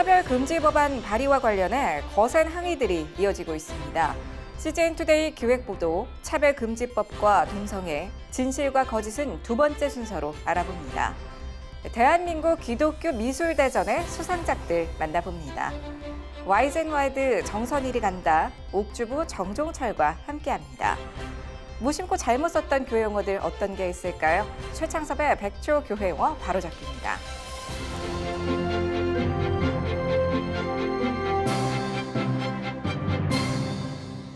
차별금지 법안 발의와 관련해 거센 항의들이 이어지고 있습니다. CGN투데이 기획보도 차별금지법과 동성애, 진실과 거짓은 두 번째 순서로 알아봅니다. 대한민국 기독교 미술대전의 수상작들 만나봅니다. 와이젠와이드 정선일이 간다, 옥주부 정종철과 함께합니다. 무심코 잘못 썼던 교회 용어들 어떤 게 있을까요? 최창섭의 백조 교회 용어 바로잡기입니다.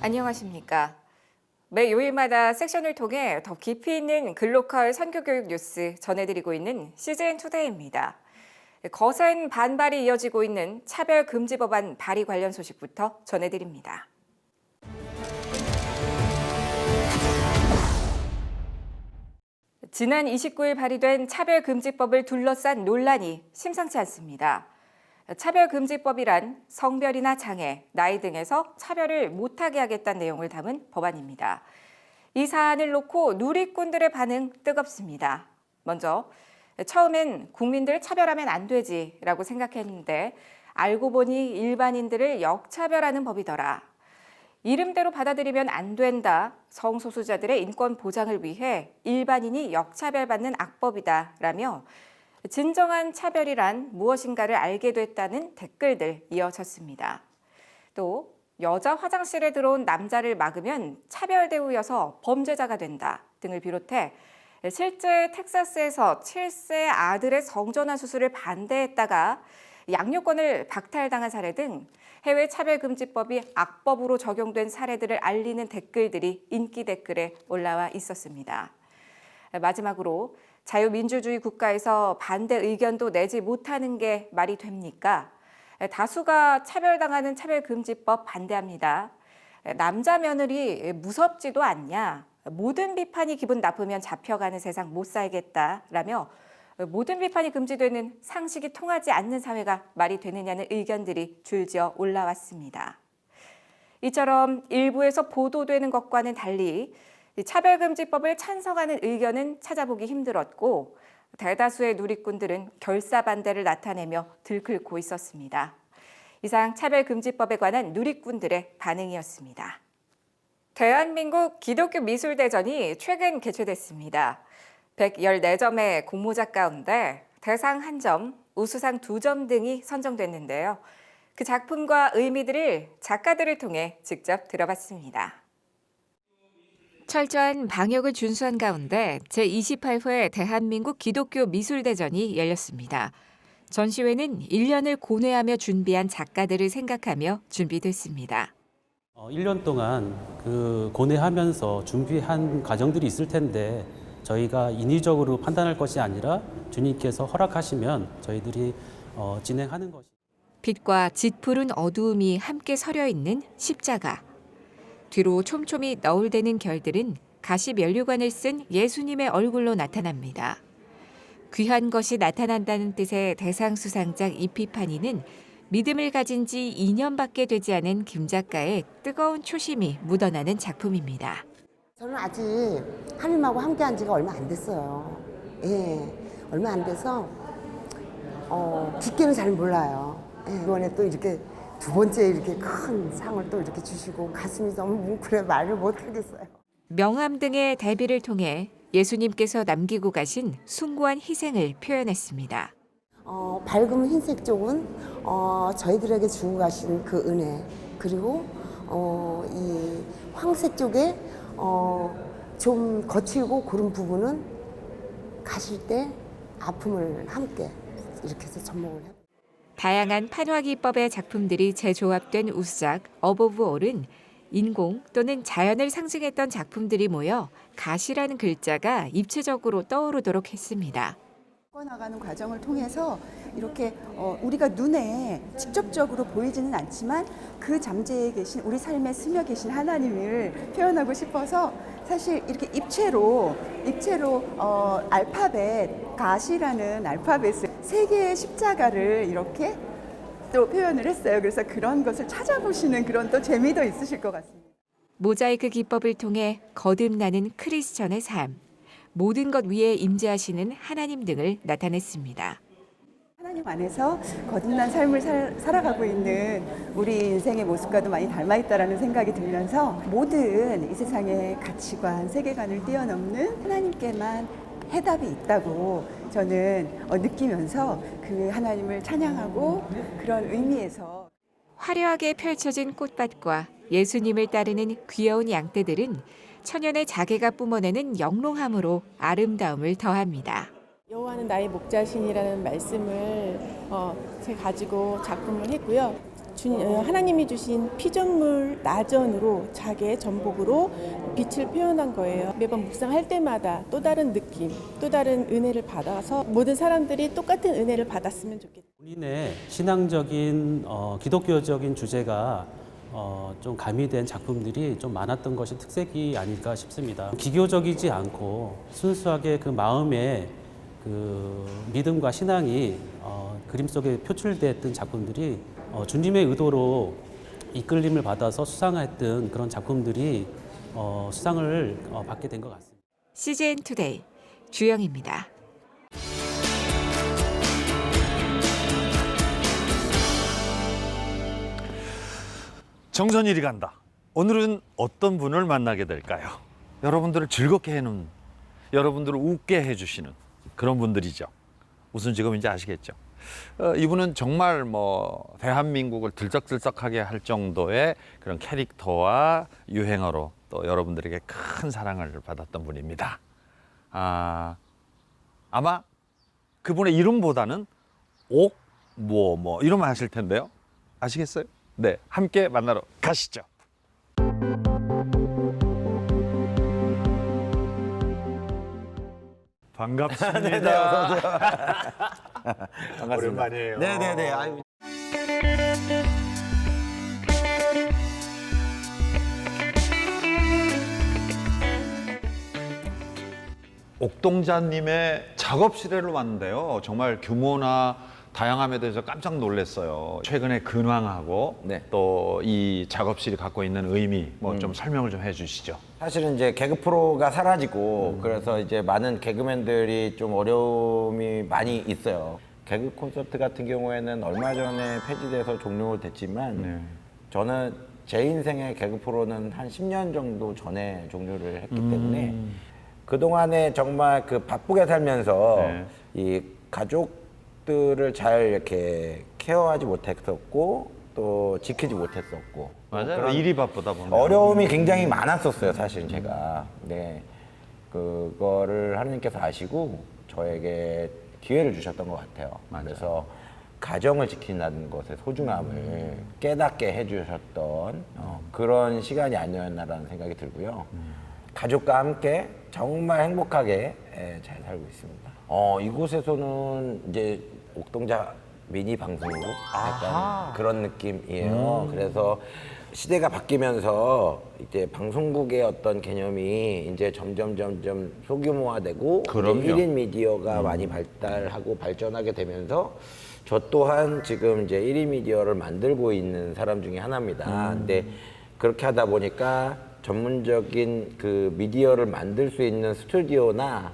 안녕하십니까. 매 요일마다 섹션을 통해 더 깊이 있는 글로컬 선교교육 뉴스 전해드리고 있는 CGN투데이입니다. 거센 반발이 이어지고 있는 차별금지 법안 발의 관련 소식부터 전해드립니다. 지난 29일 발의된 차별금지법을 둘러싼 논란이 심상치 않습니다. 차별금지법이란 성별이나 장애, 나이 등에서 차별을 못하게 하겠다는 내용을 담은 법안입니다. 이 사안을 놓고 누리꾼들의 반응 뜨겁습니다. 먼저 처음엔 국민들 차별하면 안 되지라고 생각했는데 알고 보니 일반인들을 역차별하는 법이더라. 이름대로 받아들이면 안 된다. 성소수자들의 인권 보장을 위해 일반인이 역차별받는 악법이다라며 진정한 차별이란 무엇인가를 알게 됐다는 댓글들 이어졌습니다. 또 여자 화장실에 들어온 남자를 막으면 차별 대우여서 범죄자가 된다 등을 비롯해 실제 텍사스에서 7세 아들의 성전환 수술을 반대했다가 양육권을 박탈당한 사례 등 해외 차별금지법이 악법으로 적용된 사례들을 알리는 댓글들이 인기 댓글에 올라와 있었습니다. 마지막으로 자유민주주의 국가에서 반대 의견도 내지 못하는 게 말이 됩니까? 다수가 차별당하는 차별금지법 반대합니다. 남자 며느리 무섭지도 않냐? 모든 비판이 기분 나쁘면 잡혀가는 세상 못 살겠다라며 모든 비판이 금지되는 상식이 통하지 않는 사회가 말이 되느냐는 의견들이 줄지어 올라왔습니다. 이처럼 일부에서 보도되는 것과는 달리 차별금지법을 찬성하는 의견은 찾아보기 힘들었고 대다수의 누리꾼들은 결사 반대를 나타내며 들끓고 있었습니다. 이상 차별금지법에 관한 누리꾼들의 반응이었습니다. 대한민국 기독교 미술대전이 최근 개최됐습니다. 114점의 공모작 가운데 대상 1점, 우수상 2점 등이 선정됐는데요. 그 작품과 의미들을 작가들을 통해 직접 들어봤습니다. 철저한 방역을 준수한 가운데 제28회 대한민국 기독교 미술대전이 열렸습니다. 전시회는 1년을 고뇌하며 준비한 작가들을 생각하며 준비됐습니다. 1년 동안 고뇌하면서 준비한 과정들이 있을 텐데 저희가 인위적으로 판단할 것이 아니라 주님께서 허락하시면 저희들이 진행하는 것입니다. 빛과 짙푸른 어두움이 함께 서려 있는 십자가. 뒤로 촘촘히 너울대는 결들은 가시 면류관을 쓴 예수님의 얼굴로 나타납니다. 귀한 것이 나타난다는 뜻의 대상 수상작 이피파니는 믿음을 가진 지 2년밖에 되지 않은 김 작가의 뜨거운 초심이 묻어나는 작품입니다. 저는 아직 하나님하고 함께한 지가 얼마 안 됐어요. 얼마 안 돼서 깊게는 잘 몰라요. 이번에 또 이렇게 두 번째 이렇게 큰 상을 또 이렇게 주시고 가슴이 너무 뭉클해 말을 못 하겠어요. 명함 등의 대비를 통해 예수님께서 남기고 가신 숭고한 희생을 표현했습니다. 밝은 흰색 쪽은 저희들에게 주고 가신 그 은혜, 그리고 이 황색 쪽에 좀 거칠고 그런 부분은 가실 때 아픔을 함께 이렇게 해서 접목을 해요. 다양한 판화기법의 작품들이 재조합된 우수작 어보브 올은 인공 또는 자연을 상징했던 작품들이 모여 가시라는 글자가 입체적으로 떠오르도록 했습니다. 나가는 과정을 통해서 이렇게 우리가 눈에 직접적으로 보이지는 않지만 그 잠재해 계신 우리 삶에 스며 계신 하나님을 표현하고 싶어서 사실 이렇게 입체로 알파벳 가시라는 알파벳을 3개의 십자가를 이렇게 또 표현을 했어요. 그래서 그런 것을 찾아보시는 그런 또 재미도 있으실 것 같습니다. 모자이크 기법을 통해 거듭나는 크리스천의 삶, 모든 것 위에 임재하시는 하나님 등을 나타냈습니다. 하나님 안에서 거듭난 삶을 살아가고 있는 우리 인생의 모습과도 많이 닮아있다라는 생각이 들면서 모든 이 세상의 가치관, 세계관을 뛰어넘는 하나님께만 해답이 있다고 저는 느끼면서 그 하나님을 찬양하고 그런 의미에서 화려하게 펼쳐진 꽃밭과 예수님을 따르는 귀여운 양떼들은 천연의 자개가 뿜어내는 영롱함으로 아름다움을 더합니다. 여호와는 나의 목자신이라는 말씀을 제가 가지고 작품을 했고요. 하나님이 주신 피조물 나전으로 자기의 전복으로 빛을 표현한 거예요. 매번 묵상할 때마다 또 다른 느낌, 또 다른 은혜를 받아서 모든 사람들이 똑같은 은혜를 받았으면 좋겠다. 본인의 신앙적인 기독교적인 주제가 좀 가미된 작품들이 좀 많았던 것이 특색이 아닐까 싶습니다. 기교적이지 않고 순수하게 그 마음의 그 믿음과 신앙이 그림 속에 표출됐던 작품들이 주님의 의도로 이끌림을 받아서 수상했던 그런 작품들이 수상을 받게 된 것 같습니다. CGN 투데이 주영입니다. 정선일이 간다. 오늘은 어떤 분을 만나게 될까요? 여러분들을 즐겁게 해놓은, 여러분들을 웃게 해주시는 그런 분들이죠. 무슨 직업인지 아시겠죠? 이분은 정말 대한민국을 들썩들썩하게 할 정도의 그런 캐릭터와 유행어로 또 여러분들에게 큰 사랑을 받았던 분입니다. 아마 그분의 이름보다는 이름만 하실 텐데요. 아시겠어요? 네, 함께 만나러 가시죠. 반갑습니다. 네네, 어서 오세요. 반갑습니다. 오랜만이에요. 네네네. 아유. 옥동자님의 작업실에로 왔는데요. 정말 규모나 다양함에 대해서 깜짝 놀랐어요. 최근에 근황하고 네. 또 이 작업실이 갖고 있는 의미 좀 설명을 좀 해주시죠. 사실은 이제 개그 프로가 사라지고 그래서 이제 많은 개그맨들이 좀 어려움이 많이 있어요. 개그 콘서트 같은 경우에는 얼마 전에 폐지돼서 종료됐지만 네. 저는 제 인생의 개그 프로는 한 10년 정도 전에 종료를 했기 때문에 그동안에 정말 그 바쁘게 살면서 네. 이 가족들을 잘 이렇게 케어하지 못했었고 또 지키지 못했었고 맞아요. 그런 일이 바쁘다 보면 어려움이 굉장히 많았었어요, 사실 제가. 네. 그거를 하느님께서 아시고 저에게 기회를 주셨던 것 같아요. 맞아요. 그래서 가정을 지킨다는 것의 소중함을 깨닫게 해주셨던 그런 시간이 아니었나라는 생각이 들고요. 가족과 함께 정말 행복하게 잘 살고 있습니다. 이곳에서는 이제 옥동자 미니 방송국 약간 그런 느낌이에요. 그래서 시대가 바뀌면서 이제 방송국의 어떤 개념이 이제 점점 소규모화되고 그럼요. 1인 미디어가 많이 발달하고 발전하게 되면서 저 또한 지금 이제 1인 미디어를 만들고 있는 사람 중에 하나입니다. 근데 그렇게 하다 보니까 전문적인 그 미디어를 만들 수 있는 스튜디오나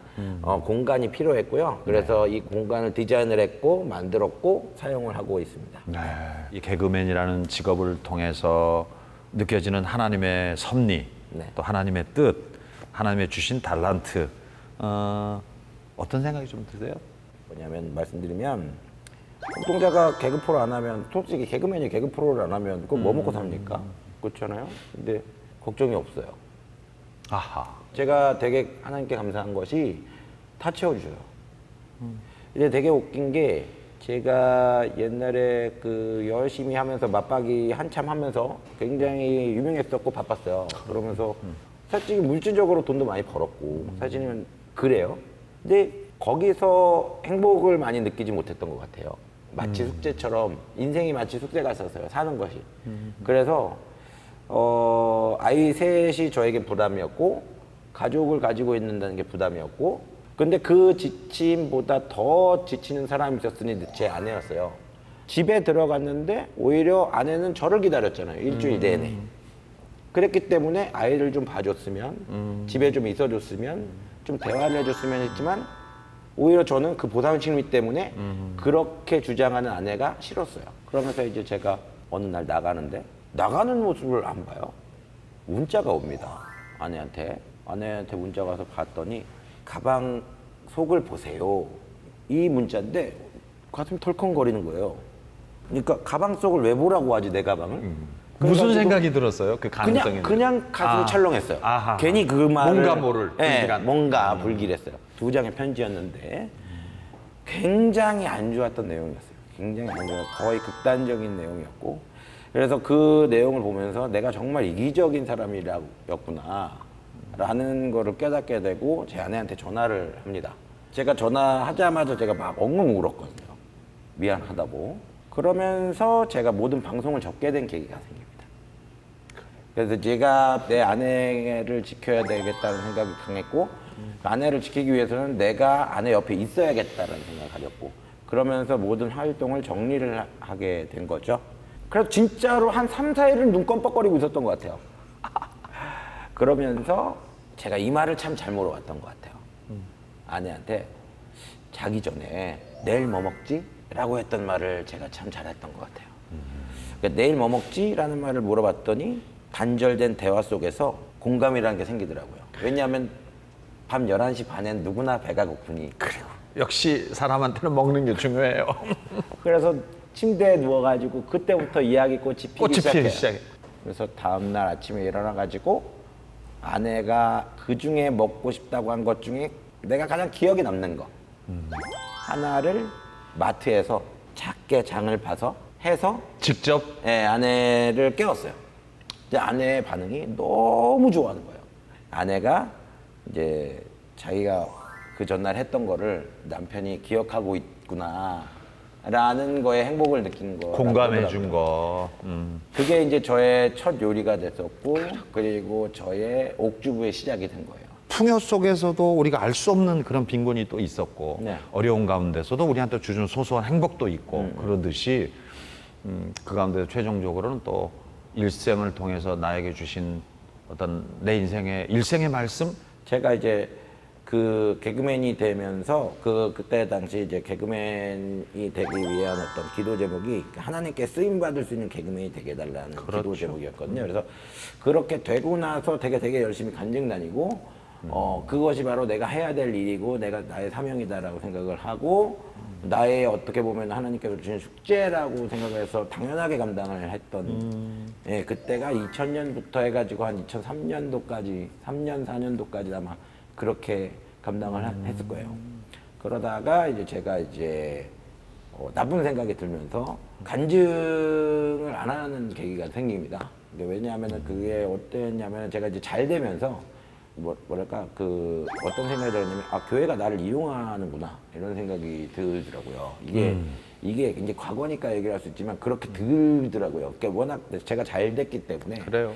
공간이 필요했고요. 그래서 이 공간을 디자인을 했고 만들었고 사용을 하고 있습니다. 네. 이 개그맨이라는 직업을 통해서 느껴지는 하나님의 섭리, 네. 또 하나님의 뜻, 하나님의 주신 달란트, 어떤 생각이 좀 드세요? 뭐냐면 말씀드리면 옥동자가 개그 프로 안 하면 솔직히 개그맨이 개그 프로를 안 하면 그거 뭐 먹고 삽니까? 그렇잖아요. 근데 걱정이 없어요. 아하. 제가 되게 하나님께 감사한 것이 다 채워주셔요. 이제 되게 웃긴 게 제가 옛날에 그 열심히 하면서 맞박이 한참 하면서 굉장히 유명했었고 바빴어요. 그러면서 솔직히 물질적으로 돈도 많이 벌었고 사실은 그래요. 근데 거기서 행복을 많이 느끼지 못했던 것 같아요. 마치 숙제처럼 인생이 마치 숙제 같았어요. 사는 것이. 그래서 아이 셋이 저에게 부담이었고 가족을 가지고 있는다는 게 부담이었고 근데 그 지침보다 더 지치는 사람이 있었으니 제 아내였어요. 집에 들어갔는데 오히려 아내는 저를 기다렸잖아요. 일주일 내내. 그랬기 때문에 아이를 좀 봐줬으면 집에 좀 있어줬으면 좀 대화를 해줬으면 했지만 오히려 저는 그 보상 심리 때문에 그렇게 주장하는 아내가 싫었어요. 그러면서 이제 제가 어느 날 나가는데 나가는 모습을 안 봐요. 문자가 옵니다. 아내한테 문자가 와서 봤더니 가방 속을 보세요. 이 문자인데 가슴이 덜컹거리는 거예요. 그러니까 가방 속을 왜 보라고 하지 내 가방을? 무슨 그래가지고 생각이 들었어요? 그 가능성이 그냥 가슴이 철렁했어요. 아하. 괜히 그 말을 뭔가 모를 예, 불길한. 뭔가 불길했어요. 2장의 편지였는데 굉장히 안 좋았던 내용이었어요. 굉장히 안 좋아, 거의 극단적인 내용이었고, 그래서 그 내용을 보면서 내가 정말 이기적인 사람이었구나라는 거를 깨닫게 되고 제 아내한테 전화를 합니다. 제가 전화하자마자 제가 막 엉엉 울었거든요. 미안하다고. 그러면서 제가 모든 방송을 접게 된 계기가 생깁니다. 그래서 제가 내 아내를 지켜야 되겠다는 생각이 강했고, 아내를 지키기 위해서는 내가 아내 옆에 있어야겠다는 생각을 가졌고, 그러면서 모든 활동을 정리를 하게 된 거죠. 그래서 진짜로 한 3, 4일은 눈 껌뻑거리고 있었던 것 같아요. 그러면서 제가 이 말을 참 잘 물어봤던 것 같아요. 아내한테 자기 전에 내일 뭐 먹지? 라고 했던 말을 제가 참 잘했던 것 같아요. 그러니까 내일 뭐 먹지? 라는 말을 물어봤더니 단절된 대화 속에서 공감이라는 게 생기더라고요. 왜냐하면 밤 11시 반엔 누구나 배가 고프니. 그리고 역시 사람한테는 먹는 게 중요해요. 그래서 침대에 누워가지고 그때부터 이야기꽃이 피기 시작해요. 시작해. 그래서 다음날 아침에 일어나가지고 아내가 그 중에 먹고 싶다고 한 것 중에 내가 가장 기억에 남는 거 하나를 마트에서 작게 장을 봐서 해서 직접 예, 아내를 깨웠어요. 이제 아내의 반응이 너무 좋아하는 거예요. 아내가 이제 자기가 그 전날 했던 거를 남편이 기억하고 있구나 라는 거에 행복을 느낀 거. 공감해 준 거. 그게 이제 저의 첫 요리가 됐었고, 그리고 저의 옥주부의 시작이 된 거예요. 풍요 속에서도 우리가 알 수 없는 그런 빈곤이 또 있었고 네. 어려운 가운데서도 우리한테 주는 소소한 행복도 있고 그러듯이 그 가운데 최종적으로는 또 일생을 통해서 나에게 주신 어떤 내 인생의 일생의 말씀. 제가 이제 그 개그맨이 되면서 그때 당시 이제 개그맨이 되기 위한 어떤 기도 제목이 하나님께 쓰임 받을 수 있는 개그맨이 되게 해달라는 기도 제목이었거든요. 그래서 그렇게 되고 나서 되게 열심히 간증 다니고 그것이 바로 내가 해야 될 일이고 내가 나의 사명이다라고 생각을 하고 나의 어떻게 보면 하나님께서 주신 숙제라고 생각해서 당연하게 감당을 했던 예, 그때가 2000년부터 해가지고 한 2003년도까지 3년 4년도까지 아마 그렇게 감당을 했을 거예요. 그러다가 이제 제가 이제 나쁜 생각이 들면서 간증을 안 하는 계기가 생깁니다. 왜냐하면 그게 어땠냐면 제가 이제 잘 되면서 뭐랄까 그 어떤 생각이 들었냐면 교회가 나를 이용하는구나 이런 생각이 들더라고요. 이게 이제 과거니까 얘기를 할 수 있지만 그렇게 들더라고요. 그러니까 워낙 제가 잘 됐기 때문에 그래요.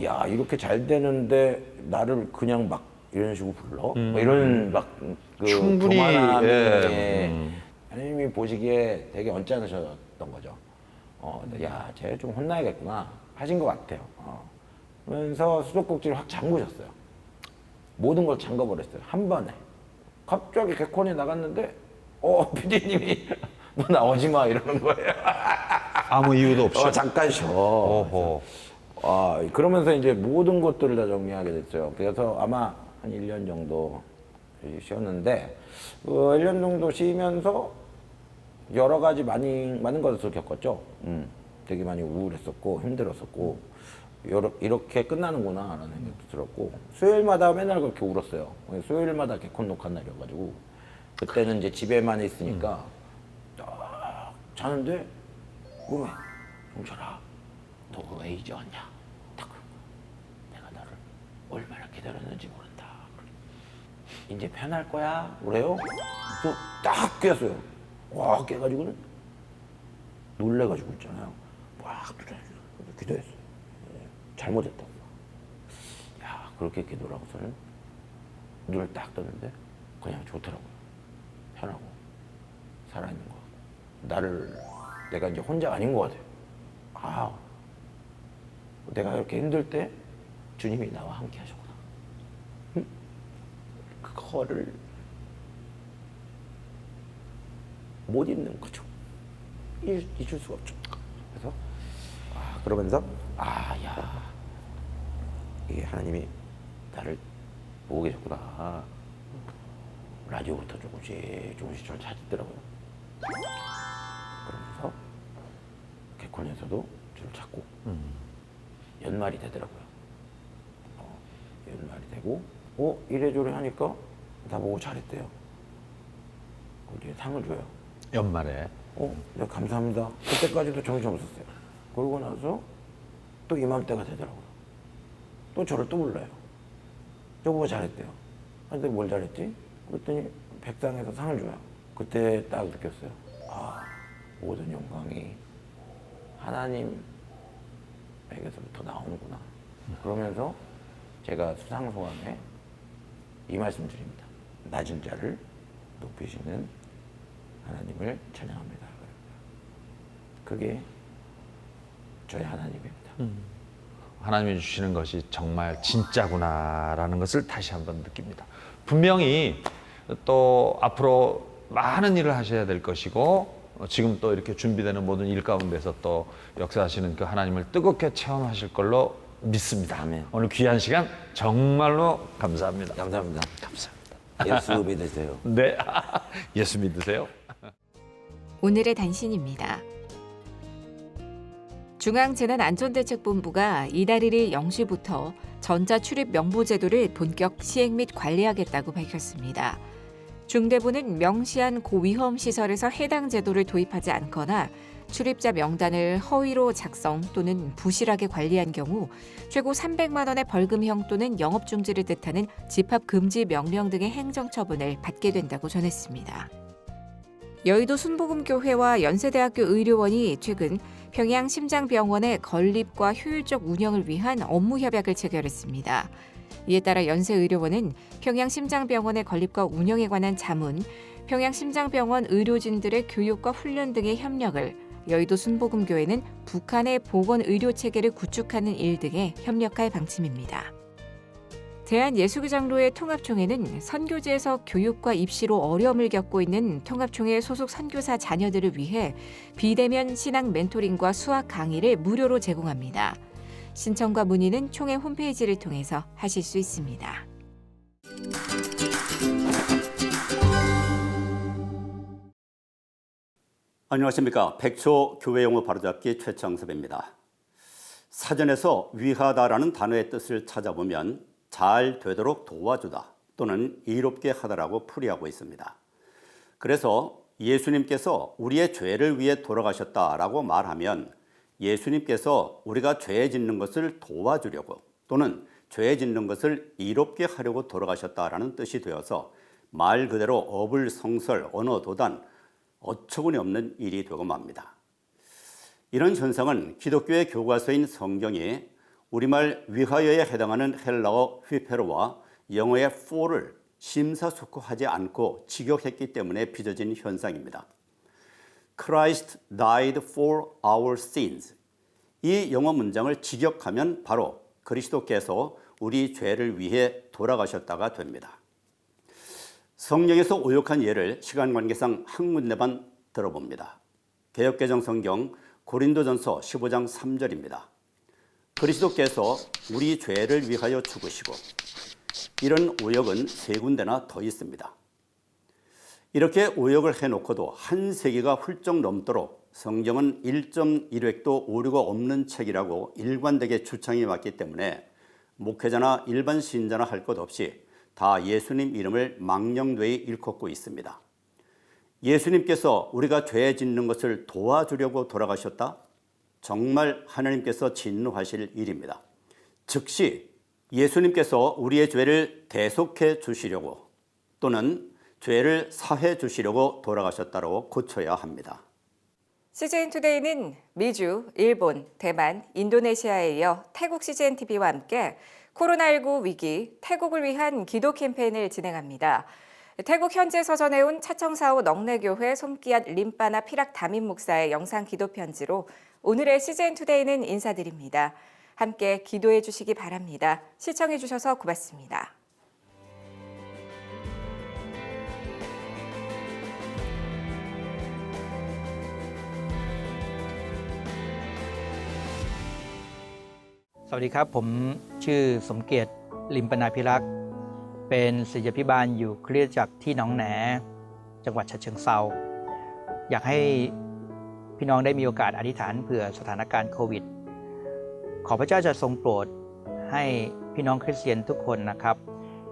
야 이렇게 잘 되는데 나를 그냥 막 이런 식으로 불러? 뭐 이런 막그 충분히, 교만함이 예. 하나님이 보시기에 되게 언짢으셨던 거죠. 야, 쟤 좀 혼나야겠구나 하신 것 같아요. 그러면서 수도꼭지를 확 잠그셨어요. 모든 걸 잠궈버렸어요. 한 번에. 갑자기 개콘이 나갔는데 PD님이 너 나오지 마 이러는 거예요. 아무 이유도 없이. 잠깐 쉬어. 오호. 그러면서 이제 모든 것들을 다 정리하게 됐어요. 그래서 아마 한 1년 정도 쉬었는데, 1년 정도 쉬면서 여러 가지 많은 것을 겪었죠. 되게 많이 우울했었고, 힘들었었고, 이렇게 끝나는구나, 라는 생각도 들었고, 수요일마다 맨날 그렇게 울었어요. 수요일마다 개콘 녹화 날이어가지고, 그때는 이제 집에만 있으니까, 딱 자는데, 꿈에, 용철아, 너 왜 이제 왔냐? 딱 내가 너를 얼마나 기다렸는지 모른다. 이제 편할 거야? 그래요? 또 딱 깼어요. 와, 깨가지고는 놀래가지고 있잖아요. 막 기도했어요. 잘못했다고. 야, 그렇게 기도를 하고서는 눈을 딱 떴는데 그냥 좋더라고요. 편하고 살아있는 거. 내가 이제 혼자 아닌 것 같아요. 내가 이렇게 힘들 때 주님이 나와 함께 하셨구나. 그거를 못 잊는 거죠. 잊을 수가 없죠. 그래서 그러면서 이게 하나님이 나를 보고 계셨구나. 라디오부터 조금씩 저를 찾더라고요. 그러면서 개콘에서도 저를 찾고 연말이 되더라고요. 연말이 되고 이래저래 하니까 나보고 잘했대요. 거기에 상을 줘요. 연말에. 네, 감사합니다. 그때까지도 정신 없었어요. 그러고 나서 또 이맘때가 되더라고요. 또 저를 또 불러요. 저보고 잘했대요. 근데 뭘 잘했지? 그랬더니 백상에서 상을 줘요. 그때 딱 느꼈어요. 모든 영광이 하나님에게서부터 나오는구나. 그러면서 제가 수상소감에 이 말씀 드립니다. 낮은 자를 높이시는 하나님을 찬양합니다. 그게 저희 하나님입니다. 하나님이 주시는 것이 정말 진짜구나라는 것을 다시 한번 느낍니다. 분명히 또 앞으로 많은 일을 하셔야 될 것이고 지금 또 이렇게 준비되는 모든 일 가운데서 또 역사하시는 그 하나님을 뜨겁게 체험하실 걸로 믿습니다. 아멘. 오늘 귀한 시간 정말로 감사합니다. 감사합니다. 예수 믿으세요. 네, 예수 믿으세요. 오늘의 단신입니다. 중앙재난안전대책본부가 이달 1일 0시부터 전자출입 명부제도를 본격 시행 및 관리하겠다고 밝혔습니다. 중대본은 명시한 고위험 시설에서 해당 제도를 도입하지 않거나 출입자 명단을 허위로 작성 또는 부실하게 관리한 경우 최고 300만 원의 벌금형 또는 영업중지를 뜻하는 집합금지 명령 등의 행정처분을 받게 된다고 전했습니다. 여의도 순복음교회와 연세대학교 의료원이 최근 평양심장병원의 건립과 효율적 운영을 위한 업무 협약을 체결했습니다. 이에 따라 연세의료원은 평양심장병원의 건립과 운영에 관한 자문, 평양심장병원 의료진들의 교육과 훈련 등의 협력을, 여의도 순복음교회는 북한의 보건의료체계를 구축하는 일 등에 협력할 방침입니다. 대한예수교장로회 통합총회는 선교지에서 교육과 입시로 어려움을 겪고 있는 통합총회 소속 선교사 자녀들을 위해 비대면 신앙 멘토링과 수학 강의를 무료로 제공합니다. 신청과 문의는 총회 홈페이지를 통해서 하실 수 있습니다. 안녕하십니까. 백초 교회용어 바로잡기 최창섭입니다. 사전에서 위하다라는 단어의 뜻을 찾아보면 잘 되도록 도와주다 또는 이롭게 하다라고 풀이하고 있습니다. 그래서 예수님께서 우리의 죄를 위해 돌아가셨다라고 말하면 예수님께서 우리가 죄 짓는 것을 도와주려고 또는 죄 짓는 것을 이롭게 하려고 돌아가셨다라는 뜻이 되어서 말 그대로 어불성설, 언어도단, 어처구니 없는 일이 되고 맙니다. 이런 현상은 기독교의 교과서인 성경이 우리말 위하여에 해당하는 헬라어 휘페로와 영어의 for를 심사숙고하지 않고 직역했기 때문에 빚어진 현상입니다. Christ died for our sins. 이 영어 문장을 직역하면 바로 그리스도께서 우리 죄를 위해 돌아가셨다가 됩니다. 성령에서 오역한 예를 시간 관계상 한 군데만 들어봅니다. 개역개정 성경 고린도전서 15장 3절입니다. 그리스도께서 우리 죄를 위하여 죽으시고, 이런 오역은 세 군데나 더 있습니다. 이렇게 오역을 해놓고도 한 세기가 훌쩍 넘도록 성경은 1.1획도 오류가 없는 책이라고 일관되게 주창해 왔기 때문에 목회자나 일반 신자나 할 것 없이 다 예수님 이름을 망령되이 일컫고 있습니다. 예수님께서 우리가 죄 짓는 것을 도와주려고 돌아가셨다? 정말 하나님께서 진노하실 일입니다. 즉시 예수님께서 우리의 죄를 대속해 주시려고 또는 죄를 사해 주시려고 돌아가셨다고 고쳐야 합니다. CGN투데이는 미주, 일본, 대만, 인도네시아에 이어 태국 CGNTV와 함께 코로나19 위기, 태국을 위한 기도 캠페인을 진행합니다. 태국 현지에서 전해온 차청사오 넉내교회 솜기앗 림바나 피락 담임 목사의 영상 기도 편지로 오늘의 CGN투데이는 인사드립니다. 함께 기도해 주시기 바랍니다. 시청해 주셔서 고맙습니다. สวัสดีครับผมชื่อสมเกียรติลิมปนาภิรักษ์เป็นศิษยาภิบาลอยู่คริสตจักรที่หนองแหนจังหวัดฉะเชิงเทราอยากให้พี่น้องได้มีโอกาสอธิษฐานเผื่อสถานการณ์โควิดขอพระเจ้าจะทรงโปรดให้พี่น้องคริสเตียนทุกคนนะครับ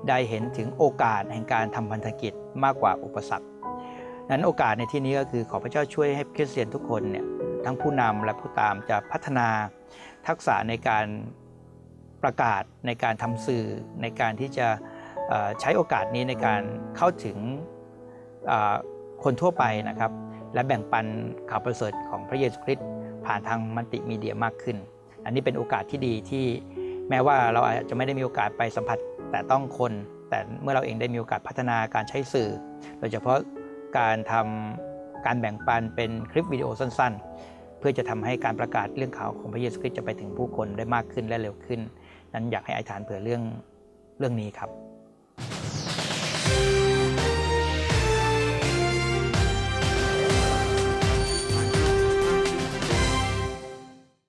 ได้เห็นถึงโอกาสแห่งการทำพันธกิจมากกว่าอุปสรรคนั้นโอกาสในที่นี้ก็คือขอพระเจ้าช่วยให้คริสเตียนทุกคนเนี่ยทั้งผู้นำและผู้ตามจะพัฒนาทักษะในการประกาศในการทำสื่อในการที่จะใช้โอกาสนี้ในการเข้าถึงคนทั่วไปนะครับและแบ่งปันข่าวประเสริฐของพระเยซูคริสต์ผ่านทางมัลติมีเดียมากขึ้นอันนี้เป็นโอกาสที่ดีที่แม้ว่าเราอาจจะไม่ได้มีโอกาสไปสัมผัสแต่ต้องคนแต่เมื่อเราเองได้มีโอกาสพัฒนาการใช้สื่อโดยเฉพาะการแบ่งปันเป็นคลิปวิดีโอสั้นๆเพื่อจะทำให้การประกาศเรื่องข่าวของพระเยซูคริสต์จะไปถึงผู้คนได้มากขึ้นและเร็วขึ้นนั้นอยากให้อธิษฐานเผื่อเรื่องนี้ครับ